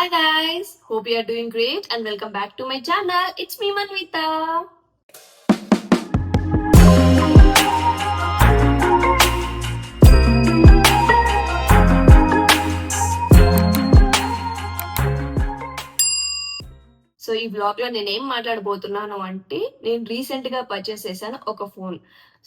Hi guys, hope you are doing great and welcome back to my channel. It's me Manvita. So ఈ blog లో నేను ఏం మాట్లాడబోతున్నాను అంటే నేను రీసెంట్ గా పర్చేస్ చేశాను ఒక ఫోన్.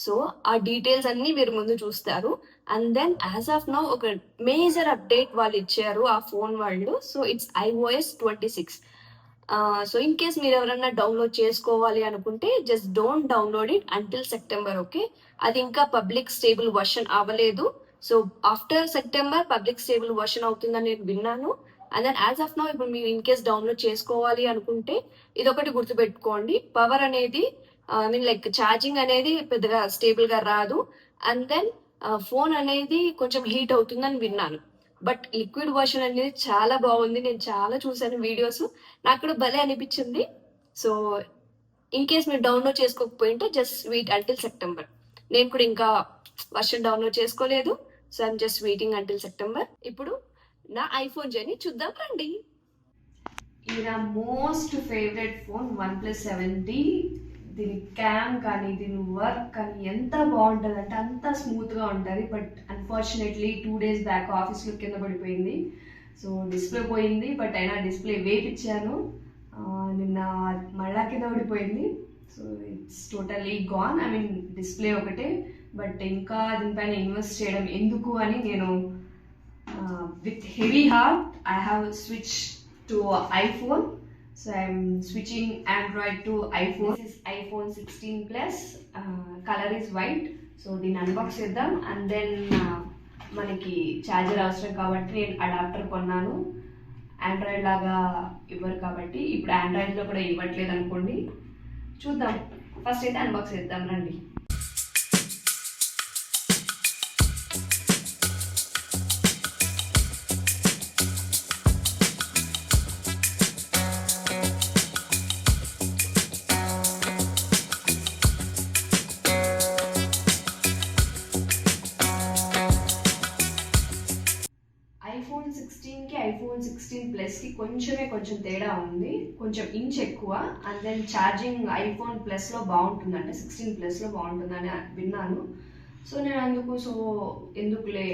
సో ఆ డీటెయిల్స్ అన్ని మీరు ముందు చూస్తారు. And then as of now ఒక మేజర్ అప్డేట్ వాళ్ళు ఇచ్చారు ఆ ఫోన్ వాళ్ళు. So it's iOS 26. So in case మీరు ఎవరైనా డౌన్లోడ్ చేసుకోవాలి అనుకుంటే just don't download it until September. Okay, అది ఇంకా పబ్లిక్ స్టేబుల్ వర్షన్ అవ్వలేదు. So after September public stable version అవుతుందని నేను విన్నాను. And then as of now ఇప్పుడు మీరు ఇన్ కేస్ డౌన్లోడ్ చేసుకోవాలి అనుకుంటే ఇదొకటి గుర్తుపెట్టుకోండి, పవర్ అనేది ఐ మీన్ లైక్ ఛార్జింగ్ అనేది పెద్దగా స్టేబుల్ గా రాదు. అండ్ దెన్ ఫోన్ అనేది కొంచెం హీట్ అవుతుందని విన్నాను. బట్ లిక్విడ్ వర్షన్ అనేది చాలా బాగుంది, నేను చాలా చూసాను వీడియోస్, నాకు కూడా భలే అనిపించింది. సో ఇన్ కేస్ మీరు డౌన్లోడ్ చేసుకోకపోయింటే జస్ట్ వెయిట్ అంటిల్ సెప్టెంబర్. నేను కూడా ఇంకా వర్షన్ డౌన్లోడ్ చేసుకోలేదు. So I'm just waiting until September. ఇప్పుడు నా ఐఫోన్ జర్నీ చూద్దాం రండి. ఇది నా most favourite phone OnePlus 7T. దీని క్యామ్ కానీ దీని వర్క్ కానీ ఎంత బాగుంటుంది అంటే అంత స్మూత్గా ఉంటుంది. బట్ అన్ఫార్చునేట్లీ 2 days బ్యాక్ ఆఫీస్లో కింద పడిపోయింది. సో డిస్ప్లే పోయింది, బట్ అయినా డిస్ప్లే వేపిచ్చాను. నిన్న మళ్ళా కింద పడిపోయింది. So it's totally gone. I mean display ఒకటే, బట్ ఇంకా దీనిపైన ఇన్వెస్ట్ చేయడం ఎందుకు అని నేను with heavy heart I have switched to iPhone. So I'm switching Android to iPhone. This is iPhone 16 Plus. Color is white. So దీన్ని unbox చేద్దాం. And then మనకి ఛార్జర్ అవసరం కాబట్టి నేను అడాప్టర్ కొన్నాను. ఆండ్రాయిడ్ లాగా ఇవ్వరు కాబట్టి, ఇప్పుడు ఆండ్రాయిడ్లో కూడా ఇవ్వట్లేదు అనుకోండి. చూద్దాం, ఫస్ట్ అయితే అన్బాక్స్ చేద్దాం రండి. iPhone 16కి iPhone 16 Plusకి కొంచెం తేడా ఉంది, కొంచెం ఇంచ్ ఎక్కువ. అండ్ దెన్ ఛార్జింగ్ iPhone Plusలో బాగుంటుందంటే 16 Plusలో బాగుంటుందని విన్నాను. సో నేను ఎందుకులే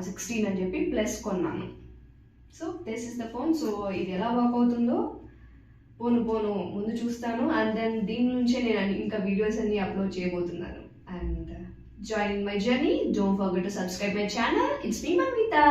16 అని చెప్పి ప్లస్ కొన్నాను. So this is the phone. So ఇది ఎలా వర్క్ అవుతుందో పోను ముందు చూస్తాను. అండ్ దెన్ దీని నుంచే నేను ఇంకా వీడియోస్ అన్ని అప్లోడ్ చేయబోతున్నాను. And join my journey. Don't forget to subscribe my channel. It's me Manvita.